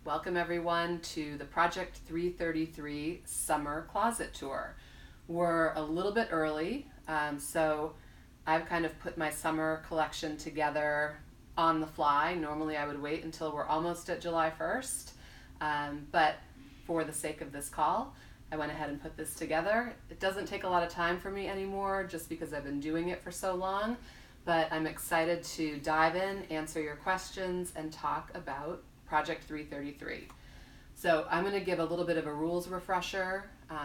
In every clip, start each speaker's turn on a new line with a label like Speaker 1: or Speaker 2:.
Speaker 1: Welcome everyone to the Project 333 Summer Closet Tour. We're a little bit early, so I've kind of put my summer collection together on the fly. Normally I would wait until we're almost at July 1st, but for the sake of this call, I went ahead and put this together. It doesn't take a lot of time for me anymore just because I've been doing it for so long, but I'm excited to dive in, answer your questions, and talk about Project 333. So I'm going to give a little bit of a rules refresher.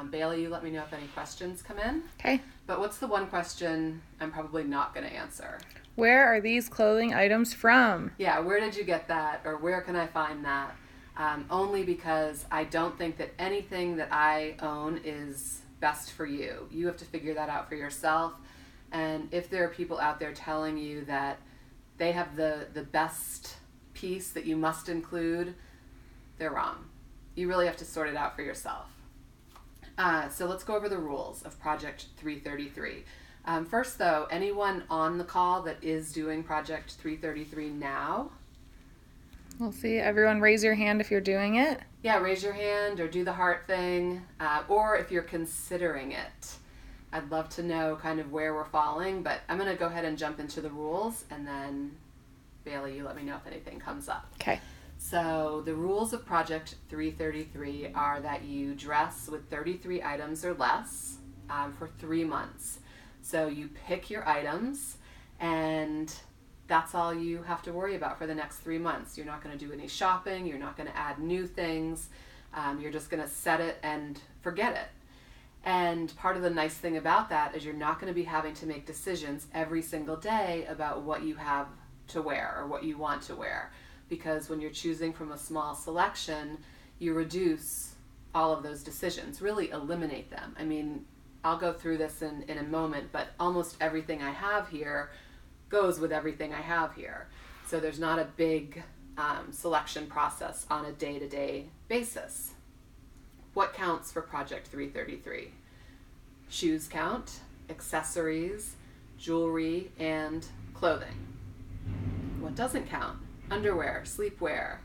Speaker 1: Bailey, you let me know if any questions come in.
Speaker 2: Okay.
Speaker 1: But what's the one question I'm probably not going to answer?
Speaker 2: Where are these clothing items from?
Speaker 1: Yeah, where did you get that, or where can I find that? Only because I don't think that anything that I own is best for you. You have to figure that out for yourself. And if there are people out there telling you that they have the best piece that you must include, they're wrong. You really have to sort it out for yourself. So let's go over the rules of Project 333. First though, anyone on the call that is doing Project 333 now?
Speaker 2: We'll see. Everyone raise your hand if you're doing it.
Speaker 1: Yeah, raise your hand or do the heart thing, or if you're considering it. I'd love to know kind of where we're falling, but I'm going to go ahead and jump into the rules, and then Bailey, you let me know if anything comes up.
Speaker 2: Okay.
Speaker 1: So the rules of Project 333 are that you dress with 33 items or less for 3 months. So you pick your items, and that's all you have to worry about for the next 3 months. You're not going to do any shopping. You're not going to add new things. You're just going to set it and forget it. And part of the nice thing about that is you're not going to be having to make decisions every single day about what you have to wear or what you want to wear. Because when you're choosing from a small selection, you reduce all of those decisions, really eliminate them. I mean, I'll go through this in a moment, but almost everything I have here goes with everything I have here. So there's not a big selection process on a day-to-day basis. What counts for Project 333? Shoes count, accessories, jewelry, and clothing. What doesn't count? Underwear, sleepwear,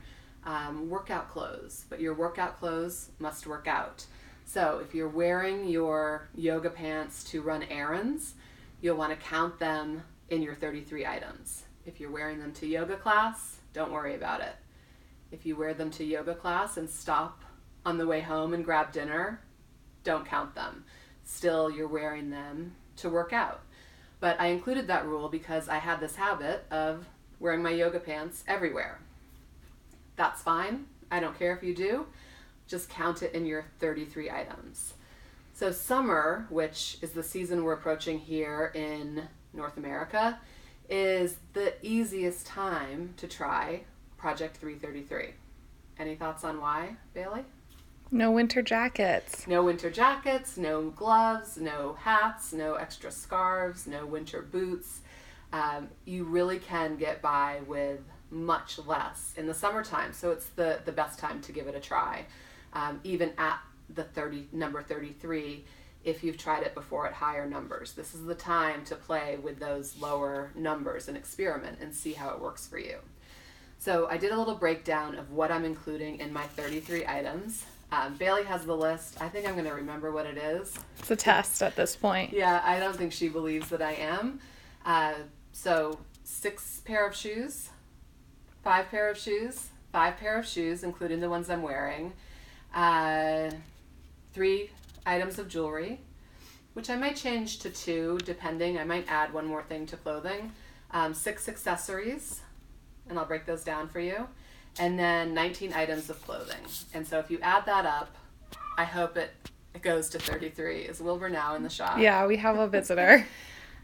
Speaker 1: workout clothes, but your workout clothes must work out. So if you're wearing your yoga pants to run errands, you'll want to count them in your 33 items. If you're wearing them to yoga class, don't worry about it. If you wear them to yoga class and stop on the way home and grab dinner, don't count them. Still, you're wearing them to work out. But I included that rule because I had this habit of wearing my yoga pants everywhere. That's fine. I don't care if you do. Just count it in your 33 items. So summer, which is the season we're approaching here in North America, is the easiest time to try Project 333. Any thoughts on why, Bailey?
Speaker 2: No winter jackets.
Speaker 1: No winter jackets, no gloves, no hats, no extra scarves, no winter boots. You really can get by with much less in the summertime, so it's the best time to give it a try. Even at the number 33, if you've tried it before at higher numbers. This is the time to play with those lower numbers and experiment and see how it works for you. So I did a little breakdown of what I'm including in my 33 items. Bailey has the list. I think I'm going to remember what it is.
Speaker 2: It's a test at this point.
Speaker 1: Yeah, I don't think she believes that I am. So 6 pair of shoes, 5 pair of shoes, 5 pair of shoes, including the ones I'm wearing, 3 items of jewelry, which I might change to 2, depending. I might add one more thing to clothing, 6 accessories, and I'll break those down for you, and then 19 items of clothing. And so if you add that up, I hope it goes to 33. Is Wilbur now in the shop?
Speaker 2: Yeah, we have a visitor.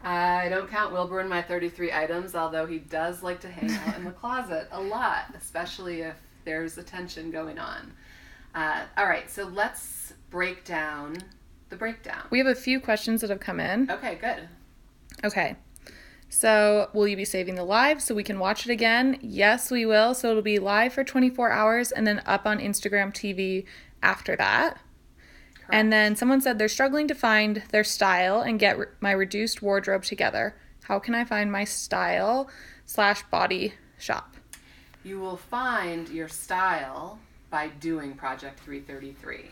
Speaker 1: I don't count Wilbur in my 33 items, although he does like to hang out in the closet a lot, especially if there's a tension going on. All right, so let's break down the breakdown.
Speaker 2: We have a few questions that have come in.
Speaker 1: Okay, good.
Speaker 2: Okay. So, will you be saving the live so we can watch it again? Yes, we will. So, it'll be live for 24 hours and then up on Instagram TV after that. Correct. And then someone said they're struggling to find their style and get my reduced wardrobe together. How can I find my style /body shop?
Speaker 1: You will find your style by doing Project 333?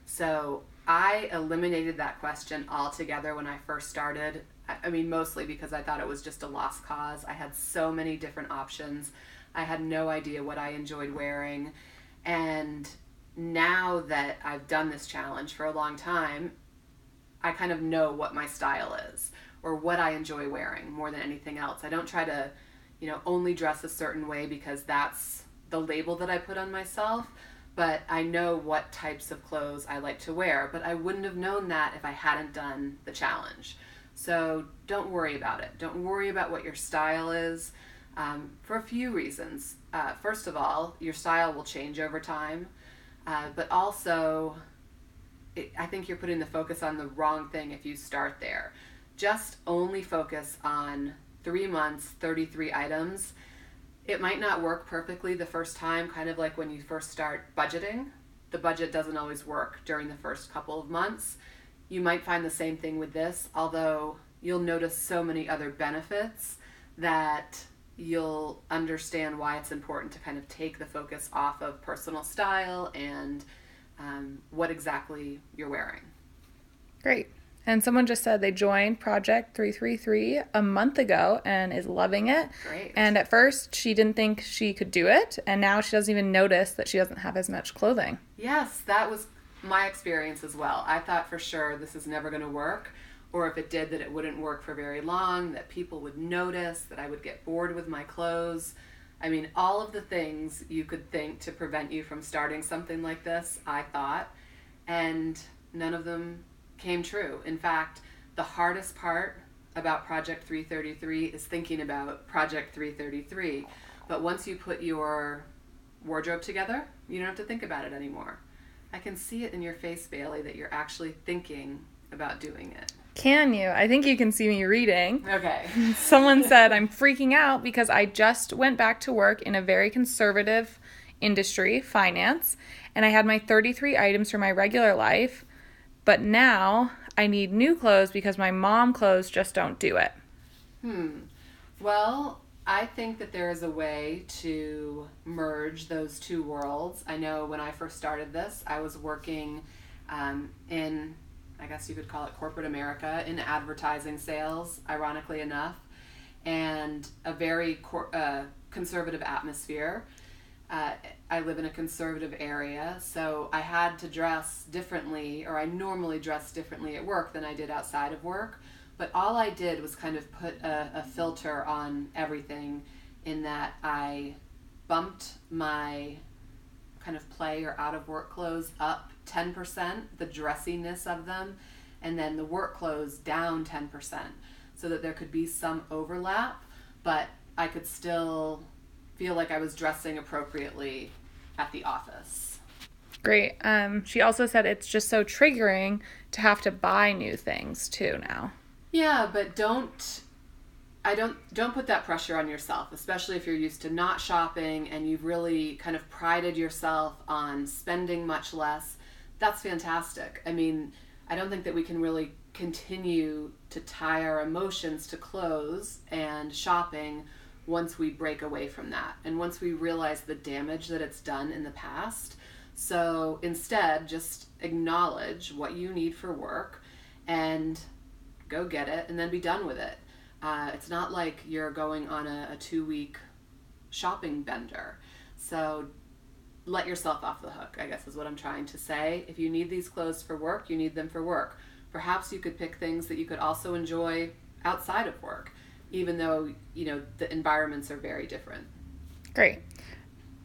Speaker 1: So I eliminated that question altogether when I first started. I mean, mostly because I thought it was just a lost cause. I had so many different options. I had no idea what I enjoyed wearing. And now that I've done this challenge for a long time, I kind of know what my style is or what I enjoy wearing more than anything else. I don't try to, only dress a certain way because that's the label that I put on myself, but I know what types of clothes I like to wear, but I wouldn't have known that if I hadn't done the challenge. So don't worry about it. Don't worry about what your style is, for a few reasons. First of all, your style will change over time, but also I think you're putting the focus on the wrong thing if you start there. Just only focus on 3 months, 33 items. It might not work perfectly the first time, kind of like when you first start budgeting. The budget doesn't always work during the first couple of months. You might find the same thing with this, although you'll notice so many other benefits that you'll understand why it's important to kind of take the focus off of personal style and what exactly you're wearing.
Speaker 2: Great. And someone just said they joined Project 333 a month ago and is loving it.
Speaker 1: Great.
Speaker 2: And at first she didn't think she could do it, and now she doesn't even notice that she doesn't have as much clothing.
Speaker 1: Yes, that was my experience as well. I thought for sure this is never going to work, or if it did, that it wouldn't work for very long, that people would notice, that I would get bored with my clothes. I mean, all of the things you could think to prevent you from starting something like this, I thought, and none of them came true. In fact, the hardest part about Project 333 is thinking about Project 333. But once you put your wardrobe together, you don't have to think about it anymore. I can see it in your face, Bailey, that you're actually thinking about doing it.
Speaker 2: Can you? I think you can see me reading.
Speaker 1: Okay.
Speaker 2: Someone said, I'm freaking out because I just went back to work in a very conservative industry, finance, and I had my 33 items for my regular life, but now I need new clothes because my mom clothes just don't do it.
Speaker 1: Well, I think that there is a way to merge those two worlds. I know when I first started this, I was working in, I guess you could call it corporate America, in advertising sales, ironically enough, and a very conservative atmosphere. I live in a conservative area, so I had to dress differently, or I normally dress differently at work than I did outside of work. But all I did was kind of put a filter on everything, in that I bumped my kind of play or out of work clothes up 10%, the dressiness of them, and then the work clothes down 10%, so that there could be some overlap, but I could still feel like I was dressing appropriately at the office.
Speaker 2: Great. She also said it's just so triggering to have to buy new things too now.
Speaker 1: Yeah, but don't put that pressure on yourself, especially if you're used to not shopping and you've really kind of prided yourself on spending much less. That's fantastic. I mean, I don't think that we can really continue to tie our emotions to clothes and shopping once we break away from that and once we realize the damage that it's done in the past. So instead, just acknowledge what you need for work and go get it and then be done with it. It's not like you're going on a 2-week shopping bender. So let yourself off the hook, I guess is what I'm trying to say. If you need these clothes for work, you need them for work. Perhaps you could pick things that you could also enjoy outside of work, even though, the environments are very different.
Speaker 2: Great.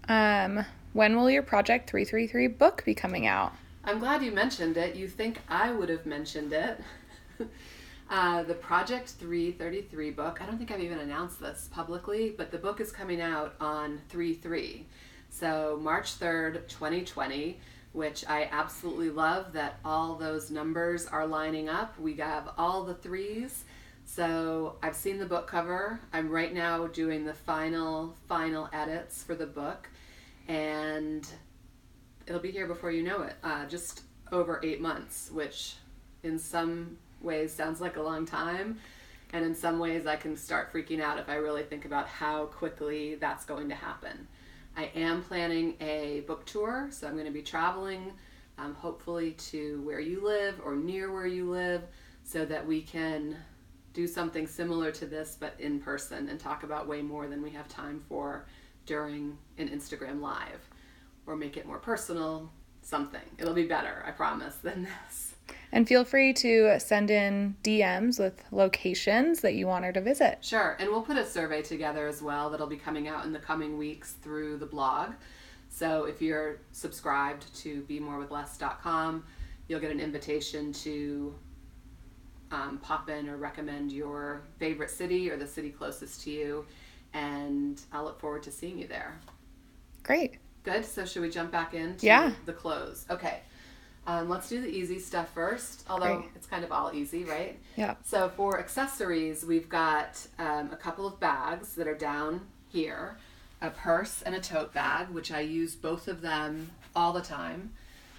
Speaker 2: When will your Project 333 book be coming out?
Speaker 1: I'm glad you mentioned it. You think I would have mentioned it. The Project 333 book, I don't think I've even announced this publicly, but the book is coming out on 3/3. So March 3rd, 2020, which I absolutely love that all those numbers are lining up. We have all the 3s. So I've seen the book cover. I'm right now doing the final edits for the book, and it'll be here before you know it. Just over 8 months, which in some ways sounds like a long time, and in some ways I can start freaking out if I really think about how quickly that's going to happen. I am planning a book tour, so I'm going to be traveling, hopefully to where you live or near where you live, so that we can do something similar to this but in person and talk about way more than we have time for during an Instagram Live, or make it more personal, something. It'll be better, I promise, than this.
Speaker 2: And feel free to send in DMs with locations that you want her to visit.
Speaker 1: Sure, and we'll put a survey together as well that'll be coming out in the coming weeks through the blog. So if you're subscribed to BeMoreWithLess.com, you'll get an invitation to pop in or recommend your favorite city or the city closest to you, and I'll look forward to seeing you there.
Speaker 2: Great.
Speaker 1: Good, so should we jump back into the clothes? Okay. Let's do the easy stuff first, although it's kind of all easy, right?
Speaker 2: Yeah.
Speaker 1: So for accessories, we've got a couple of bags that are down here, a purse and a tote bag, which I use both of them all the time.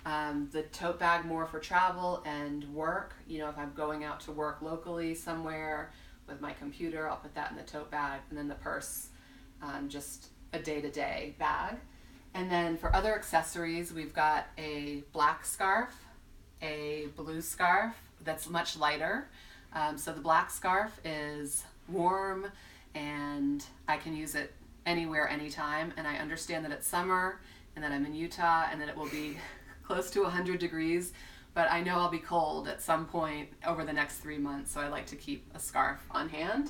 Speaker 1: The tote bag more for travel and work. You know, if I'm going out to work locally somewhere with my computer, I'll put that in the tote bag, and then the purse, just a day-to-day bag. And then for other accessories, we've got a black scarf, a blue scarf that's much lighter. So the black scarf is warm and I can use it anywhere, anytime. And I understand that it's summer and that I'm in Utah and that it will be close to 100 degrees. But I know I'll be cold at some point over the next 3 months. So I like to keep a scarf on hand.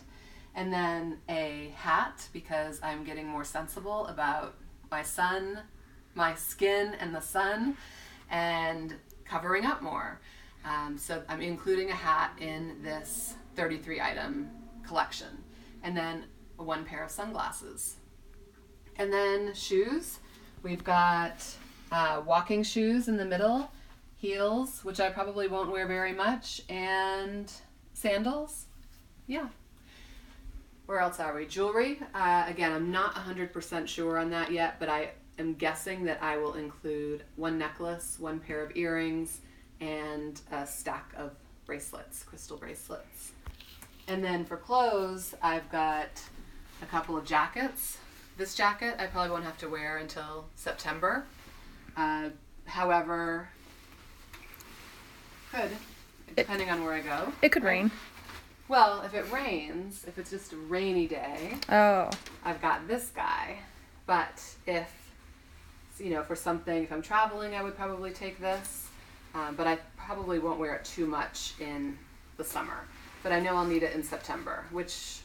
Speaker 1: And then a hat, because I'm getting more sensible about my skin and the sun, and covering up more. So I'm including a hat in this 33 item collection. And then one pair of sunglasses. And then shoes. We've got walking shoes in the middle, heels, which I probably won't wear very much, and sandals. Yeah. Where else are we? Jewelry. Again, I'm not 100% sure on that yet, but I am guessing that I will include one necklace, one pair of earrings, and a stack of bracelets, crystal bracelets. And then for clothes, I've got a couple of jackets. This jacket I probably won't have to wear until September. However, could, depending on where I go.
Speaker 2: It could rain.
Speaker 1: Well, if it rains, if it's just a rainy day, I've got this guy. But if, you know, for something, if I'm traveling, I would probably take this. But I probably won't wear it too much in the summer. But I know I'll need it in September, which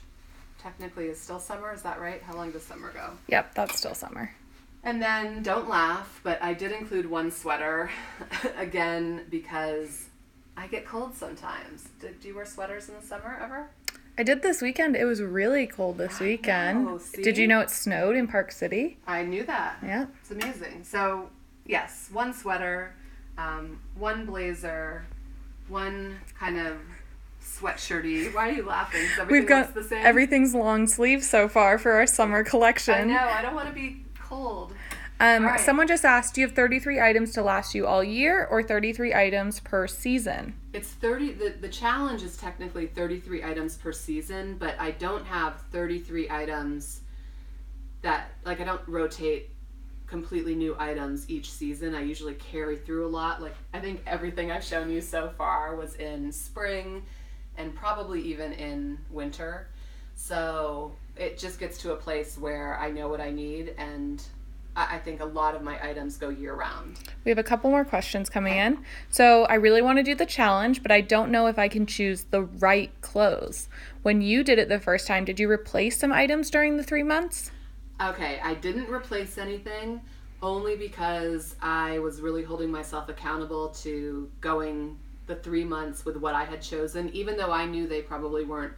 Speaker 1: technically is still summer. Is that right? How long does summer go?
Speaker 2: Yep, that's still summer.
Speaker 1: And then, don't laugh, but I did include one sweater, again, because I get cold sometimes. Do you wear sweaters in the summer ever?
Speaker 2: I did this weekend. It was really cold this weekend.
Speaker 1: Oh, see?
Speaker 2: Did you know it snowed in Park City?
Speaker 1: I knew that.
Speaker 2: Yeah.
Speaker 1: It's amazing. So, yes, one sweater, one blazer, one kind of sweatshirty. Why are you laughing?
Speaker 2: We've got
Speaker 1: the same?
Speaker 2: Everything's long sleeve so far for our summer collection.
Speaker 1: I know. I don't want to be cold.
Speaker 2: Right. Someone just asked, do you have 33 items to last you all year or 33 items per season?
Speaker 1: It's 30. The challenge is technically 33 items per season, but I don't have 33 items that, like, I don't rotate completely new items each season. I usually carry through a lot. Like, I think everything I've shown you so far was in spring and probably even in winter. So it just gets to a place where I know what I need, and I think a lot of my items go year-round.
Speaker 2: We have a couple more questions coming in. So I really want to do the challenge, but I don't know if I can choose the right clothes. When you did it the first time, did you replace some items during the 3 months?
Speaker 1: Okay, I didn't replace anything, only because I was really holding myself accountable to going the 3 months with what I had chosen, even though I knew they probably weren't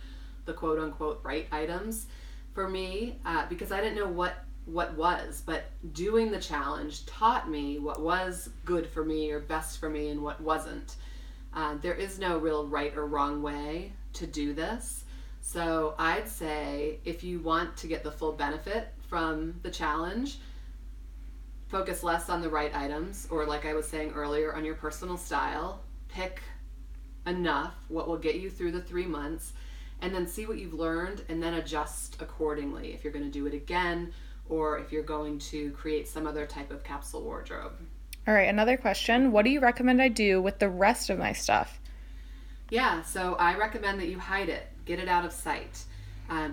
Speaker 1: the quote-unquote right items for me, because I didn't know what was, but doing the challenge taught me what was good for me or best for me and what wasn't. There is no real right or wrong way to do this. So I'd say if you want to get the full benefit from the challenge, focus less on the right items, or like I was saying earlier, on your personal style. Pick enough, what will get you through the 3 months, and then see what you've learned and then adjust accordingly if you're going to do it again, or if you're going to create some other type of capsule wardrobe.
Speaker 2: All right, another question. What do you recommend I do with the rest of my stuff?
Speaker 1: Yeah, so I recommend that you hide it. Get it out of sight.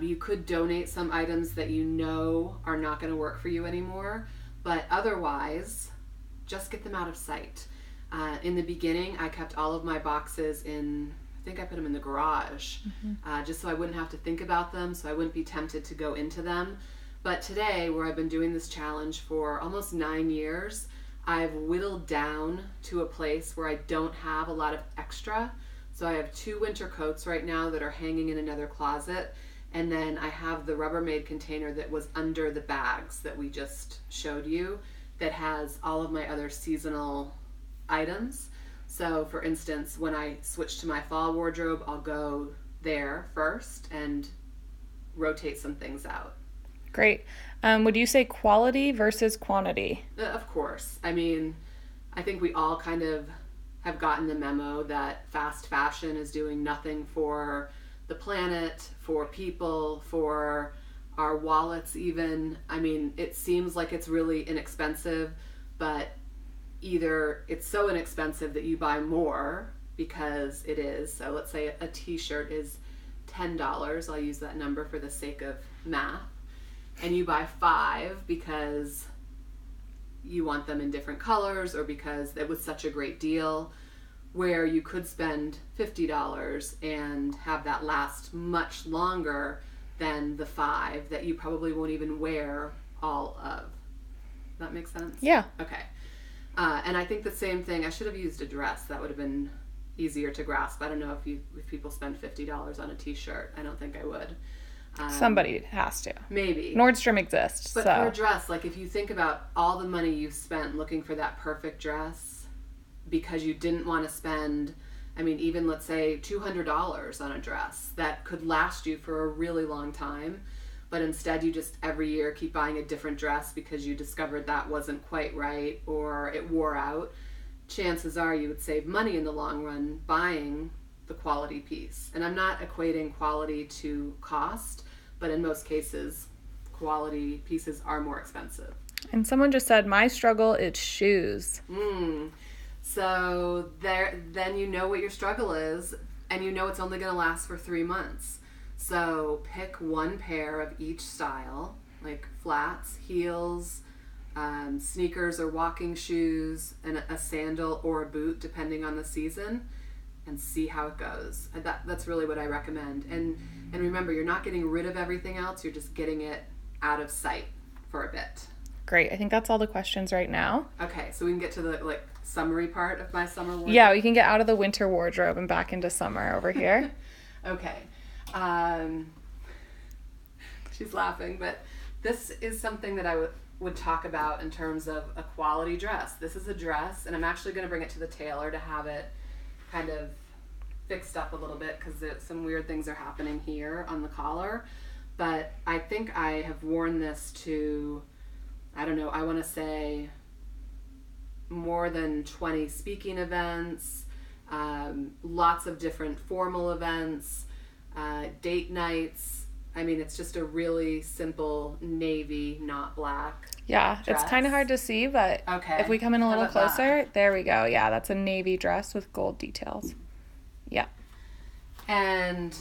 Speaker 1: You could donate some items that you know are not going to work for you anymore, but otherwise, just get them out of sight. In the beginning, I kept all of my boxes I think I put them in the garage, just so I wouldn't have to think about them, so I wouldn't be tempted to go into them. But today, where I've been doing this challenge for almost 9 years, I've whittled down to a place where I don't have a lot of extra. So I have 2 winter coats right now that are hanging in another closet. And then I have the Rubbermaid container that was under the bags that we just showed you that has all of my other seasonal items. So for instance, when I switch to my fall wardrobe, I'll go there first and rotate some things out.
Speaker 2: Great. Would you say quality versus quantity?
Speaker 1: Of course. I mean, I think we all kind of have gotten the memo that fast fashion is doing nothing for the planet, for people, for our wallets even. I mean, it seems like it's really inexpensive, but either it's so inexpensive that you buy more because it is. So let's say a t-shirt is $10. I'll use that number for the sake of math. And you buy 5 because you want them in different colors or because it was such a great deal, where you could spend $50 and have that last much longer than the 5 that you probably won't even wear all of. Does that make sense?
Speaker 2: Yeah.
Speaker 1: Okay. And I think the same thing, I should have used a dress. That would have been easier to grasp. I don't know if people spend $50 on a t-shirt. I don't think I would.
Speaker 2: Somebody has to.
Speaker 1: Maybe.
Speaker 2: Nordstrom exists.
Speaker 1: But for a dress, like if you think about all the money you spent looking for that perfect dress because you didn't want to spend, I mean, even let's say $200 on a dress that could last you for a really long time, but instead you just every year keep buying a different dress because you discovered that wasn't quite right or it wore out, chances are you would save money in the long run buying the quality piece. And I'm not equating quality to cost, but in most cases, quality pieces are more expensive.
Speaker 2: And someone just said, my struggle is shoes.
Speaker 1: So then you know what your struggle is, and you know it's only going to last for 3 months. So pick one pair of each style, like flats, heels, sneakers or walking shoes, and a sandal or a boot, depending on the season, and see how it goes. That's really what I recommend. And remember, you're not getting rid of everything else, you're just getting it out of sight for a bit.
Speaker 2: Great. I think that's all the questions right now.
Speaker 1: Okay, so we can get to the summary part of my summer wardrobe.
Speaker 2: Yeah, we can get out of the winter wardrobe and back into summer over here.
Speaker 1: Okay. She's laughing, but this is something that I would talk about in terms of a quality dress. This is a dress, and I'm actually going to bring it to the tailor to have it kind of fixed up a little bit because some weird things are happening here on the collar. But I think I have worn this to, I don't know, I want to say more than 20 speaking events, lots of different formal events, date nights. I mean, it's just a really simple navy, not black.
Speaker 2: Yeah,
Speaker 1: dress.
Speaker 2: It's kind of hard to see, but
Speaker 1: okay.
Speaker 2: If we come in a little closer,
Speaker 1: that?
Speaker 2: There we go. Yeah, that's a navy dress with gold details. Yeah.
Speaker 1: And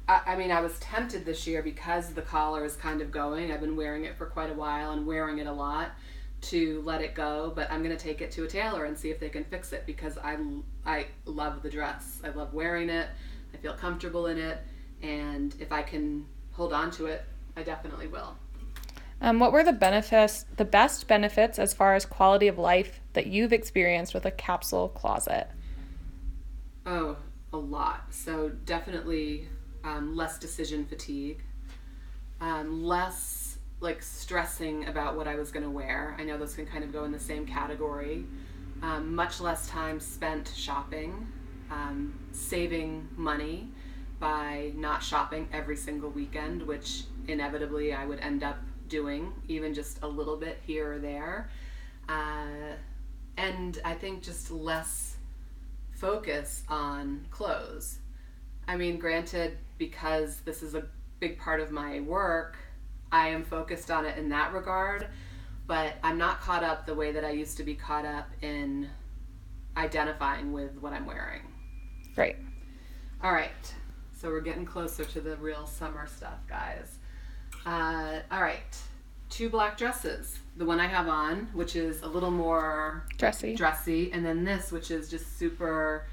Speaker 1: I mean, I was tempted this year because the collar is kind of going. I've been wearing it for quite a while and wearing it a lot to let it go, but I'm going to take it to a tailor and see if they can fix it because I love the dress. I love wearing it. I feel comfortable in it. And if I can hold on to it, I definitely will.
Speaker 2: What were the best benefits as far as quality of life that you've experienced with a capsule closet?
Speaker 1: Oh, a lot. So definitely less decision fatigue, less stressing about what I was going to wear. I know those can kind of go in the same category. Much less time spent shopping, saving money by not shopping every single weekend, which inevitably I would end up doing, even just a little bit here or there. And I think just less focus on clothes. I mean, granted, because this is a big part of my work, I am focused on it in that regard, but I'm not caught up the way that I used to be caught up in identifying with what I'm wearing.
Speaker 2: Right.
Speaker 1: All right. So we're getting closer to the real summer stuff, guys. All right. 2 black dresses. The one I have on, which is a little more dressy, and then this, which is just super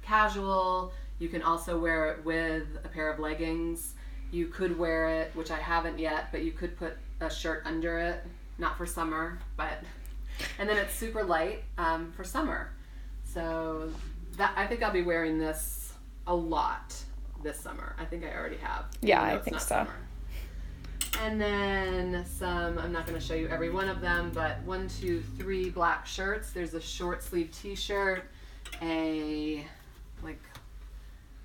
Speaker 1: casual. You can also wear it with a pair of leggings. You could wear it, which I haven't yet, but you could put a shirt under it. Not for summer, but... And then it's super light for summer. So I think I'll be wearing this a lot this summer. I think I already have.
Speaker 2: Yeah, I think so.
Speaker 1: Summer. And then some, I'm not going to show you every one of them, but 1, 2, 3 black shirts. There's a short sleeve t-shirt, a like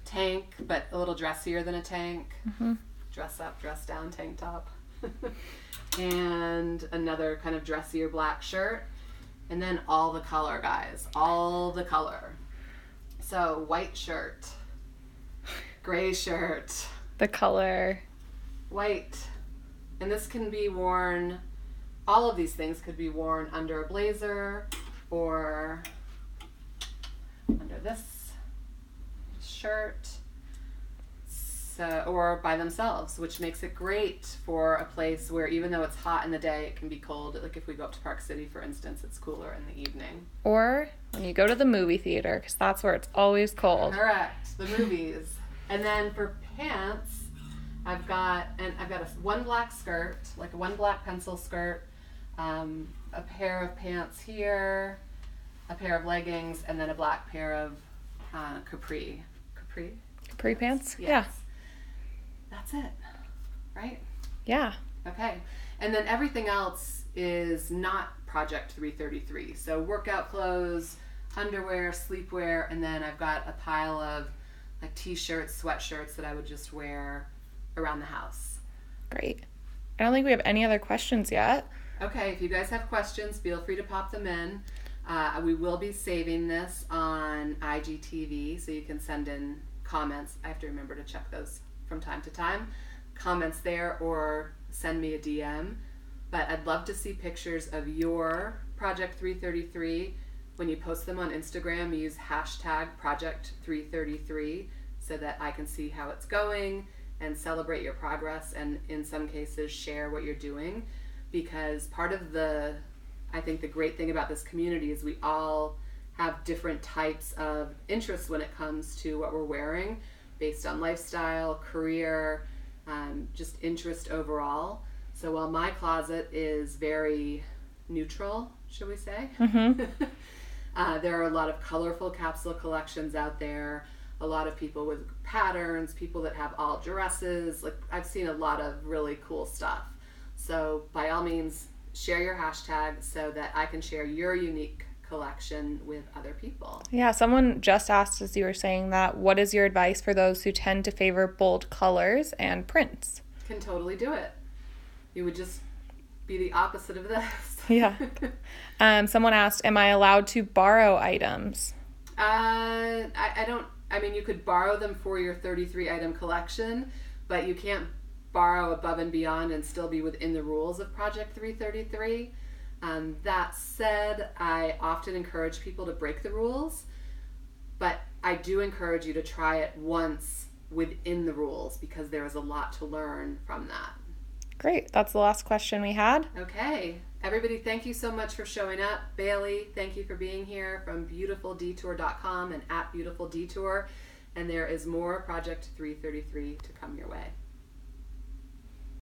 Speaker 1: tank, but a little dressier than a tank. Mm-hmm. Dress up, dress down tank top. And another kind of dressier black shirt. And then all the color, guys. All the color. So white shirt, gray shirt.
Speaker 2: The color.
Speaker 1: White. And this can be worn, all of these things could be worn under a blazer or under this shirt, so, or by themselves, which makes it great for a place where even though it's hot in the day, it can be cold. Like if we go up to Park City, for instance, it's cooler in the evening.
Speaker 2: Or when you go to the movie theater, because that's where it's always cold.
Speaker 1: Correct, the movies. And then for pants, I've got one black skirt, like one black pencil skirt, a pair of pants here, a pair of leggings, and then a black pair of capri
Speaker 2: pants.
Speaker 1: Yes.
Speaker 2: Yeah,
Speaker 1: that's it, right?
Speaker 2: Yeah.
Speaker 1: Okay, and then everything else is not Project 333. So workout clothes, underwear, sleepwear, and then I've got a pile of like t-shirts, sweatshirts that I would just wear around the house.
Speaker 2: Great. I don't think we have any other questions yet.
Speaker 1: Okay, if you guys have questions, feel free to pop them in. We will be saving this on IGTV, so you can send in comments. I have to remember to check those from time to time. Comments there or send me a DM. But I'd love to see pictures of your Project 333. When you post them on Instagram, use hashtag Project 333 so that I can see how it's going and celebrate your progress, and in some cases share what you're doing, because part of I think the great thing about this community is we all have different types of interests when it comes to what we're wearing based on lifestyle, career, just interest overall. So while my closet is very neutral, should we say? Mm-hmm. There are a lot of colorful capsule collections out there, a lot of people with patterns, people that have all dresses. Like I've seen a lot of really cool stuff. So by all means, share your hashtag so that I can share your unique collection with other people.
Speaker 2: Yeah, someone just asked as you were saying that, what is your advice for those who tend to favor bold colors and prints?
Speaker 1: Can totally do it. You would just be the opposite of this.
Speaker 2: Yeah. Someone asked, am I allowed to borrow items?
Speaker 1: I mean, you could borrow them for your 33 item collection, but you can't borrow above and beyond and still be within the rules of Project 333. That said, I often encourage people to break the rules, but I do encourage you to try it once within the rules because there is a lot to learn from that.
Speaker 2: Great. That's the last question we had.
Speaker 1: Okay. Everybody, thank you so much for showing up. Bailey, thank you for being here from beautifuldetour.com and at beautifuldetour. And there is more Project 333 to come your way.